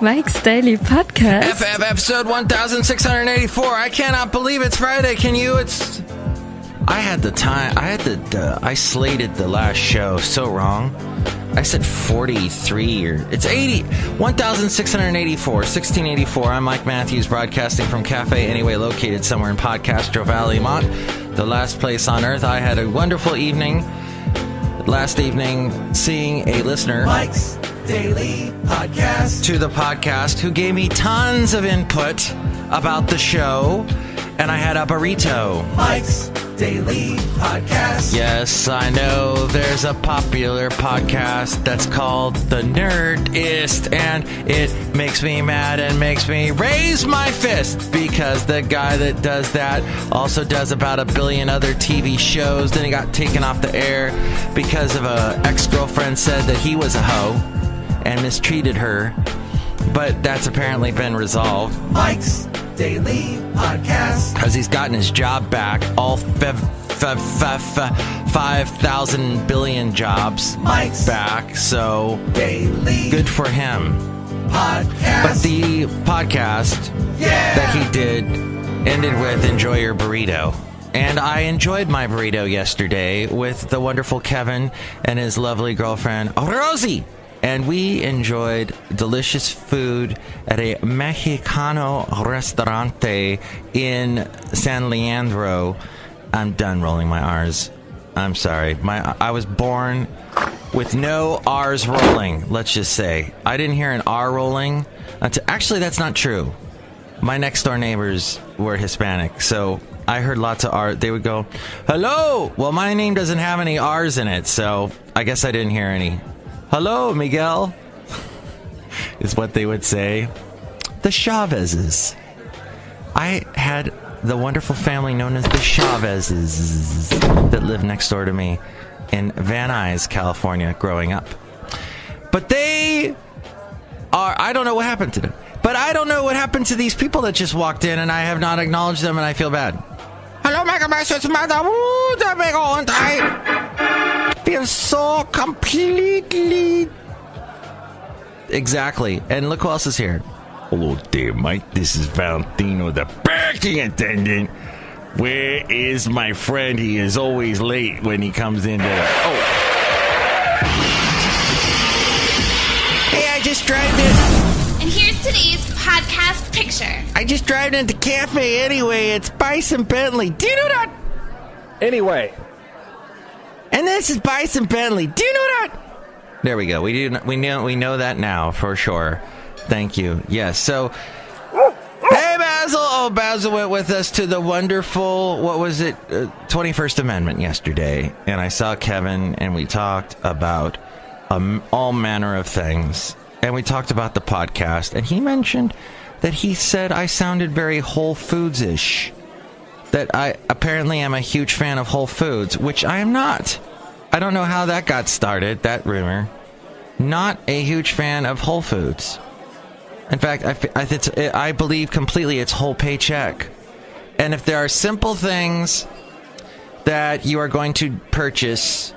Mike's Daily Podcast. Episode 1684. I cannot believe it's Friday. Can you? I slated the last show so wrong. I said 43 or it's 1684, 1684. I'm Mike Matthews, broadcasting from Café Anyway, located somewhere in Podcastro Valley, Mont, the last place on earth. I had a wonderful evening last evening seeing a listener, Mike's Daily Podcast, to the podcast who gave me tons of input about the show, and I had a burrito. Mike's Daily Podcast. Yes, I know there's a popular podcast that's called The Nerdist, and it makes me mad and makes me raise my fist because the guy that does that also does about 1 billion other TV shows. Then he got taken off the air because of a ex-girlfriend said that he was a hoe and mistreated her, but that's apparently been resolved. Mike's Daily Podcast, because he's gotten his job back, all 5,000 billion jobs Mike's back, so Daily good for him. Podcast. But the podcast that he did ended with "Enjoy Your Burrito." And I enjoyed my burrito yesterday with the wonderful Kevin and his lovely girlfriend, Rosie. And we enjoyed delicious food at a Mexicano restaurante in San Leandro. I'm done rolling my R's. I'm sorry. I was born with no R's rolling, let's just say. I didn't hear an R rolling. Actually, that's not true. My next door neighbors were Hispanic, so I heard lots of R. They would go, hello! Well, my name doesn't have any R's in it, so I guess I didn't hear any. Hello, Miguel, is what they would say. The Chavezes. I had the wonderful family known as the Chavezes that lived next door to me in Van Nuys, California, growing up. But they are, I don't know what happened to them. But I don't know what happened to these people that just walked in, and I have not acknowledged them, and I feel bad. Hello, it's Madame Rootabega, and I feel so completely... Exactly. And look who else is here. Hello there, Mike. This is Valentino, the parking attendant. Where is my friend? He is always late when he comes in. Hey, I just drove in. And here's today's podcast picture. I just drove into Café Anyway. It's Bison Bentley. Do you know that? Anyway. And this is Bison Bentley. Do you know that? There we go. We know that now for sure. Thank you. Yes. So, hey, Basil. Oh, Basil went with us to the wonderful, 21st Amendment yesterday. And I saw Kevin, and we talked about all manner of things. And we talked about the podcast. And he mentioned that he said I sounded very Whole Foods-ish. That I apparently am a huge fan of Whole Foods, which I am not. I don't know how that got started, that rumor. Not a huge fan of Whole Foods. In fact, I believe completely it's whole paycheck. And if there are simple things that you are going to purchase,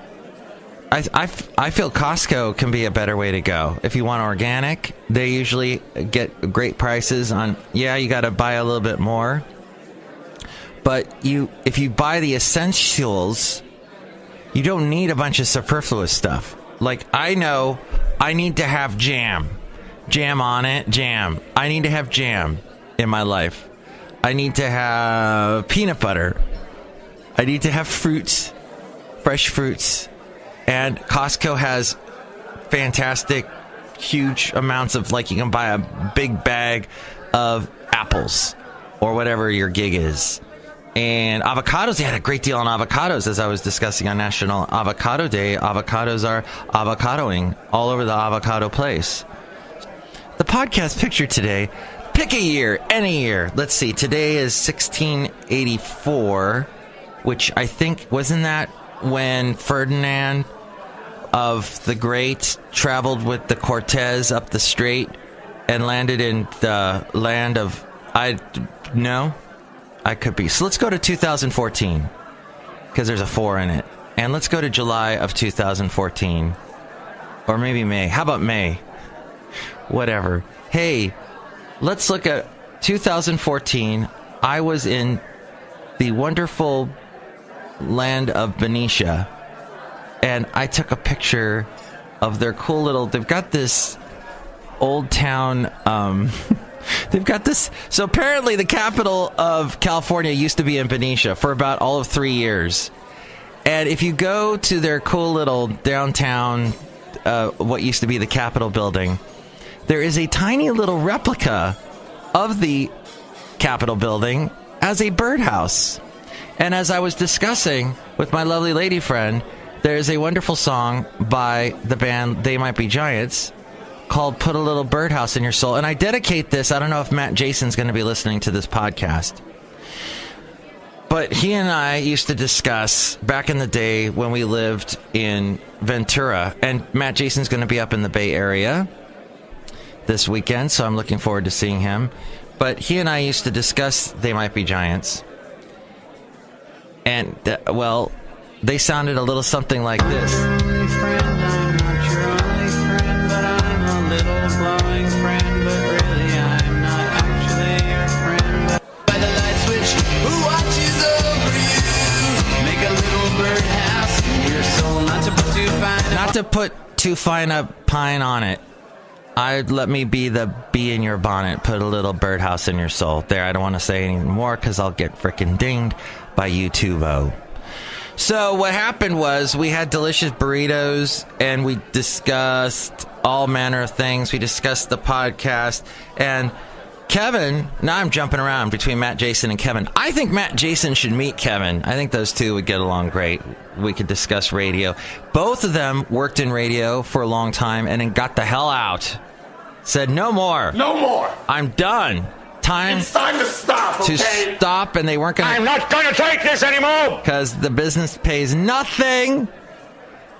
I feel Costco can be a better way to go. If you want organic, they usually get great prices on, you got to buy a little bit more. But if you buy the essentials, you don't need a bunch of superfluous stuff. Like, I know I need to have jam. Jam on it, jam. I need to have jam in my life. I need to have peanut butter. I need to have fruits, fresh fruits. And Costco has fantastic, huge amounts of, like, you can buy a big bag of apples or whatever your gig is. And avocados, they had a great deal on avocados, as I was discussing on National Avocado Day. Avocados are avocadoing all over the avocado place. The podcast picture today, pick a year, any year. Let's see, today is 1684, which I think, wasn't that when Ferdinand of the Great traveled with the Cortez up the strait and landed in the land of, I could be. So let's go to 2014, because there's a 4 in it. And let's go to July of 2014. Or maybe May. How about May? whatever. Hey, let's look at 2014. I was in the wonderful land of Benicia, and I took a picture of their cool little... They've got this old town... they've got this... So apparently the capital of California used to be in Benicia for about all of 3 years. And if you go to their cool little downtown, what used to be the Capitol building, there is a tiny little replica of the Capitol building as a birdhouse. And as I was discussing with my lovely lady friend, there's a wonderful song by the band They Might Be Giants called Put a Little Birdhouse in Your Soul. And I dedicate this, I don't know if Matt Jason's going to be listening to this podcast, but he and I used to discuss back in the day when we lived in Ventura, and Matt Jason's going to be up in the Bay Area this weekend, so I'm looking forward to seeing him. But he and I used to discuss They Might Be Giants. And, well, they sounded a little something like this. Not to put too fine a pine on it. I'd let me be the bee in your bonnet. Put a little birdhouse in your soul. There, I don't want to say any more because I'll get frickin' dinged by YouTube-o. So what happened was we had delicious burritos and we discussed all manner of things. We discussed the podcast. And Kevin, now I'm jumping around between Matt Jason and Kevin. I think Matt Jason should meet Kevin. I think those two would get along great. We could discuss radio. Both of them worked in radio for a long time and then got the hell out. Said, no more. No more. I'm done. It's time to stop, okay? To stop, and they weren't going to... I'm not going to take this anymore! Because the business pays nothing.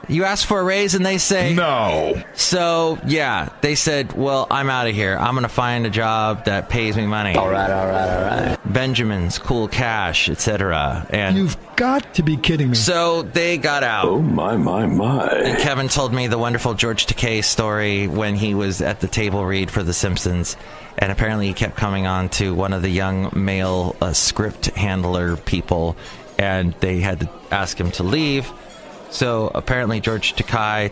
You ask for a raise, and they say... No. So, yeah, they said, well, I'm out of here. I'm going to find a job that pays me money. All right. Benjamin's, cool cash, etc. And you've got to be kidding me. So they got out. Oh, my. And Kevin told me the wonderful George Takei story when he was at the table read for The Simpsons. And apparently he kept coming on to one of the young male script handler people, and they had to ask him to leave. So apparently George Takei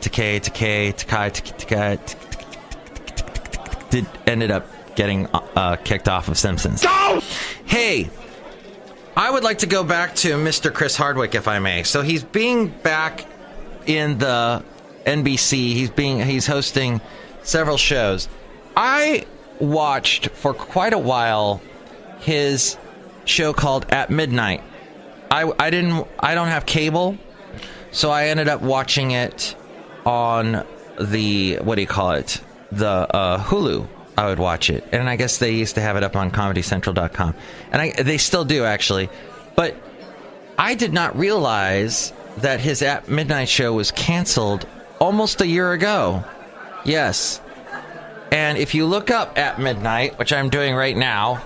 ended up getting kicked off of Simpsons. Go! Hey, I would like to go back to Mr. Chris Hardwick, if I may. So he's being back in the NBC. He's hosting several shows. I watched for quite a while his show called At Midnight. I don't have cable, so I ended up watching it on the the Hulu. I would watch it, and I guess they used to have it up on ComedyCentral.com, and they still do actually. But I did not realize that his At Midnight show was canceled almost a year ago. Yes. And if you look up At Midnight, which I'm doing right now,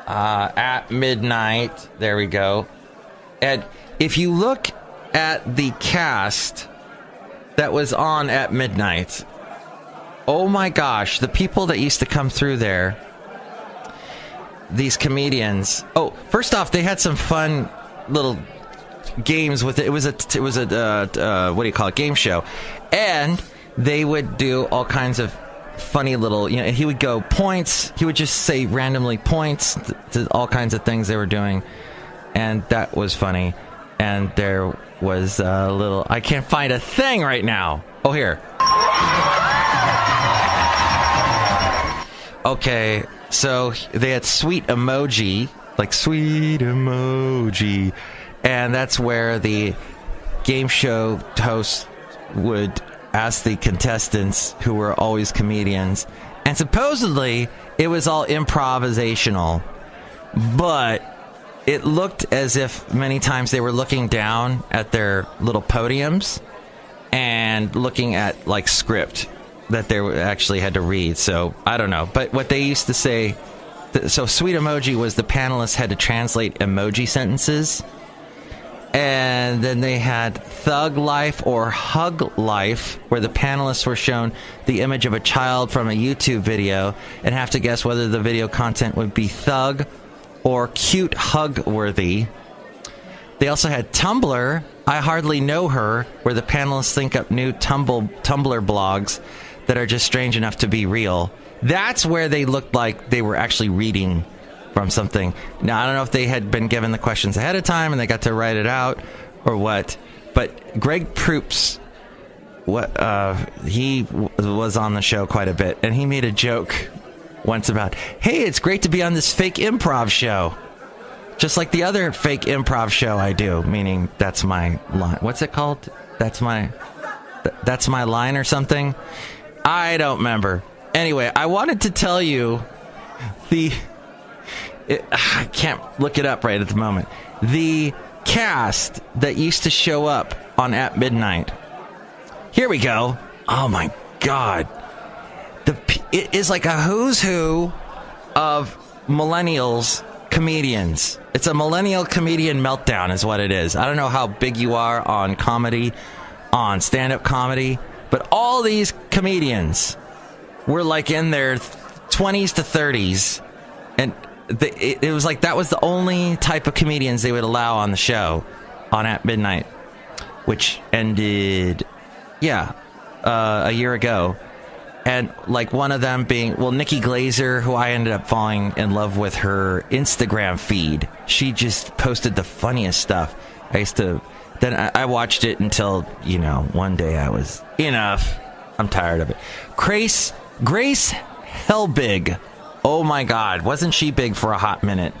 At Midnight, there we go. And if you look at the cast that was on At Midnight, oh my gosh, the people that used to come through there, these comedians. Oh, first off, they had some fun little games with it. It was a game show. And they would do all kinds of funny little, he would go points. He would just say randomly points to all kinds of things they were doing, and that was funny. And there was a little, I can't find a thing right now. Oh, here. Okay, so they had sweet emoji, and that's where the game show host would ask the contestants, who were always comedians, and supposedly it was all improvisational, but it looked as if many times they were looking down at their little podiums and looking at script that they actually had to read. So I don't know, but what they used to say, so sweet emoji was the panelists had to translate emoji sentences, and And then they had Thug Life or Hug Life, where the panelists were shown the image of a child from a YouTube video and have to guess whether the video content would be thug or cute hug worthy. They also had Tumblr, I Hardly Know Her, where the panelists think up new Tumblr blogs that are just strange enough to be real. That's where they looked like they were actually reading from something. Now, I don't know if they had been given the questions ahead of time and they got to write it out or what, but Greg Proops, he was on the show quite a bit, and he made a joke once about, hey, it's great to be on this fake improv show. Just like the other fake improv show I do, meaning that's my line. What's it called? That's my line or something? I don't remember. Anyway, I wanted to tell you I can't look it up right at the moment. The cast that used to show up on At Midnight. Here we go. Oh my God. It is like a who's who of millennials comedians. It's a millennial comedian meltdown is what it is. I don't know how big you are on comedy, on stand-up comedy, but all these comedians were like in their 20s to 30s, and it was like that was the only type of comedians they would allow on the show on At Midnight, which ended a year ago. And like one of them being, well, Nikki Glazer, who I ended up falling in love with her Instagram feed. She just posted the funniest stuff. Then I watched it until, one day I was, enough. I'm tired of it. Grace Helbig. Oh my God. Wasn't she big for a hot minute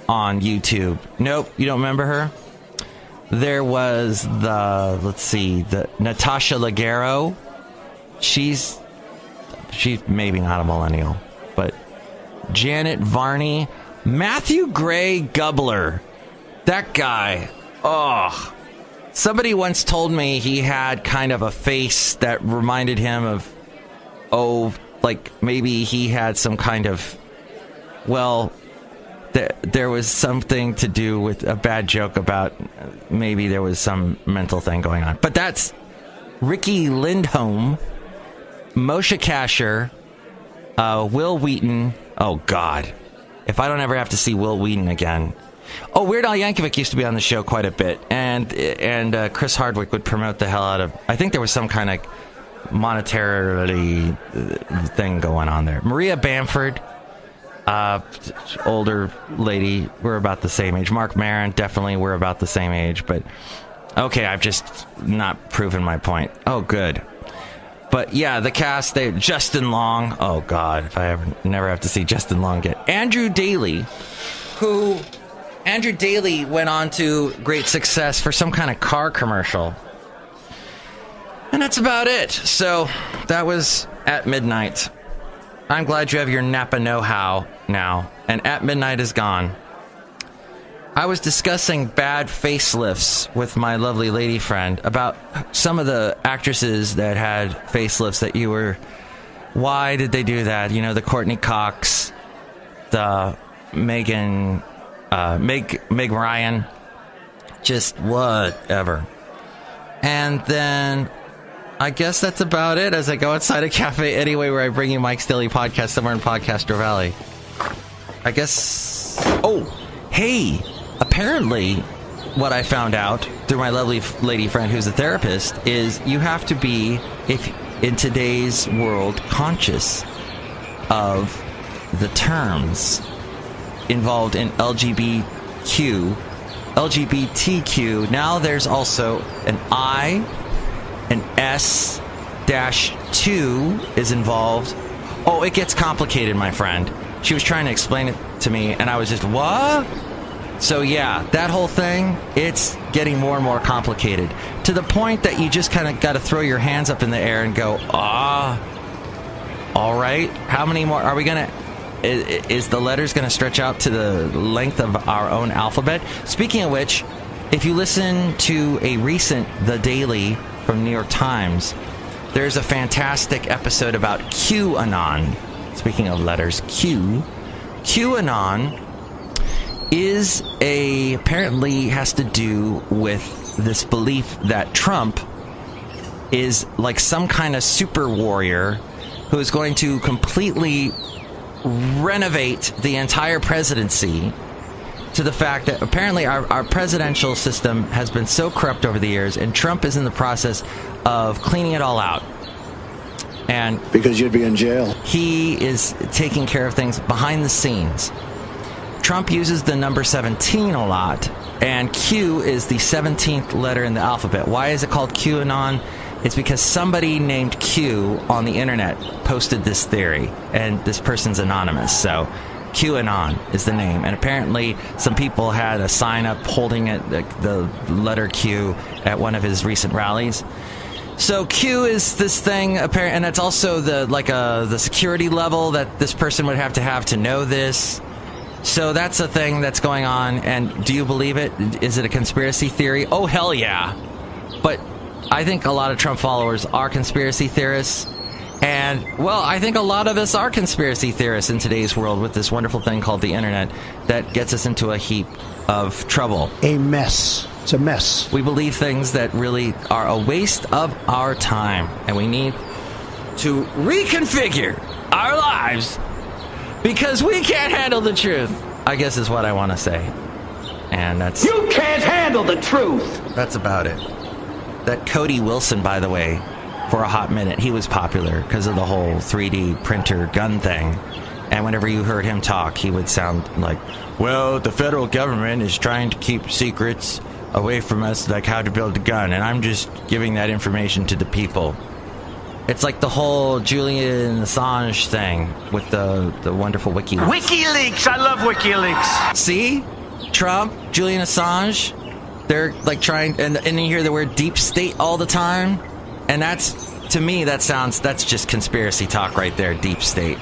on YouTube? Nope. You don't remember her? There was the Natasha Leggero. She's maybe not a millennial, but Janet Varney, Matthew Gray Gubler, that guy. Oh, somebody once told me he had kind of a face that reminded him of, like maybe he had some kind of, there was something to do with a bad joke about maybe there was some mental thing going on. But that's Ricky Lindholm, Moshe Kasher, Will Wheaton. Oh, God. If I don't ever have to see Will Wheaton again. Oh, Weird Al Yankovic used to be on the show quite a bit. And Chris Hardwick would promote the hell out of... I think there was some kind of monetarily thing going on there. Maria Bamford, older lady. We're about the same age. Mark Maron, definitely we're about the same age. But, okay, I've just not proven my point. Oh, good. But yeah, the cast, Justin Long. Oh God, if I never have to see Justin Long get Andrew Daly went on to great success for some kind of car commercial. And that's about it. So that was At Midnight. I'm glad you have your Napa know-how now. And At Midnight is gone. I was discussing bad facelifts with my lovely lady friend about some of the actresses that had facelifts that you were... Why did they do that? The Courtney Cox, the Meg Ryan, just whatever. And then I guess that's about it as I go outside of Café Anyway, where I bring you Mike's Daily Podcast somewhere in Podcaster Valley. I guess... Oh, hey... Apparently, what I found out through my lovely lady friend who's a therapist is you have to be, in today's world, conscious of the terms involved in LGBTQ. Now there's also an I, an S-2 is involved. Oh, it gets complicated, my friend. She was trying to explain it to me, and I was just, what? So yeah, that whole thing, it's getting more and more complicated to the point that you just kind of got to throw your hands up in the air and go, all right, how many more are we going to, is the letters going to stretch out to the length of our own alphabet? Speaking of which, if you listen to a recent The Daily from New York Times, there's a fantastic episode about QAnon. Speaking of letters, QAnon apparently has to do with this belief that Trump is like some kind of super warrior who is going to completely renovate the entire presidency, to the fact that apparently our presidential system has been so corrupt over the years, and Trump is in the process of cleaning it all out. And because you'd be in jail. He is taking care of things behind the scenes. Trump uses the number 17 a lot, and Q is the 17th letter in the alphabet. Why is it called QAnon? It's because somebody named Q on the internet posted this theory, and this person's anonymous, so QAnon is the name. And apparently some people had a sign up holding it, the letter Q, at one of his recent rallies. So Q is this thing, and that's also the security level that this person would have to know this. So that's a thing that's going on. And do you believe it? Is it a conspiracy theory? Oh, hell yeah. But I think a lot of Trump followers are conspiracy theorists. And, well, I think a lot of us are conspiracy theorists in today's world with this wonderful thing called the internet that gets us into a heap of trouble. A mess. It's a mess. We believe things that really are a waste of our time, and we need to reconfigure our lives because we can't handle the truth, I guess is what I want to say. And that's... You can't handle the truth! That's about it. That Cody Wilson, by the way, for a hot minute, he was popular because of the whole 3D printer gun thing. And whenever you heard him talk, he would sound like, well, the federal government is trying to keep secrets away from us, like how to build a gun, and I'm just giving that information to the people. It's like the whole Julian Assange thing with the wonderful WikiLeaks. WikiLeaks! I love WikiLeaks! See? Trump, Julian Assange, they're like trying, and you hear the word deep state all the time. And that's, to me, that's just conspiracy talk right there, deep state.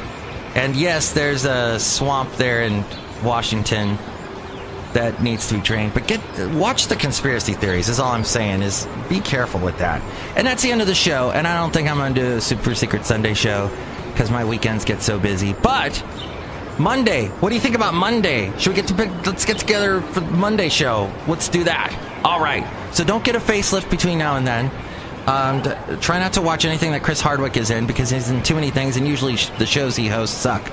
And yes, there's a swamp there in Washington that needs to be drained. But watch the conspiracy theories, is all I'm saying, is be careful with that. And that's the end of the show. And I don't think I'm going to do a Super Secret Sunday show because my weekends get so busy. But Monday, what do you think about Monday? Let's get together for the Monday show. Let's do that. All right. So don't get a facelift between now and then. Try not to watch anything that Chris Hardwick is in because he's in too many things, and usually the shows he hosts suck.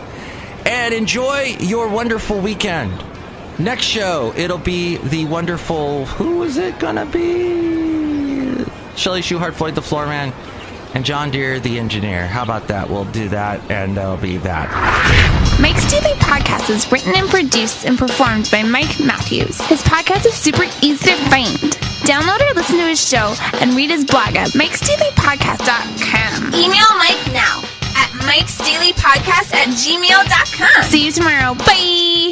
And enjoy your wonderful weekend. Next show, it'll be the wonderful... Who is it gonna be? Chely Shoehart, Floyd the Floorman, and John Deere the engineer. How about that? We'll do that, and that'll be that. Mike's Daily Podcast is written and produced and performed by Mike Matthews. His podcast is super easy to find. Download or listen to his show and read his blog at mikesdailypodcast.com. Email Mike now at mikesdailypodcast@gmail.com. See you tomorrow. Bye!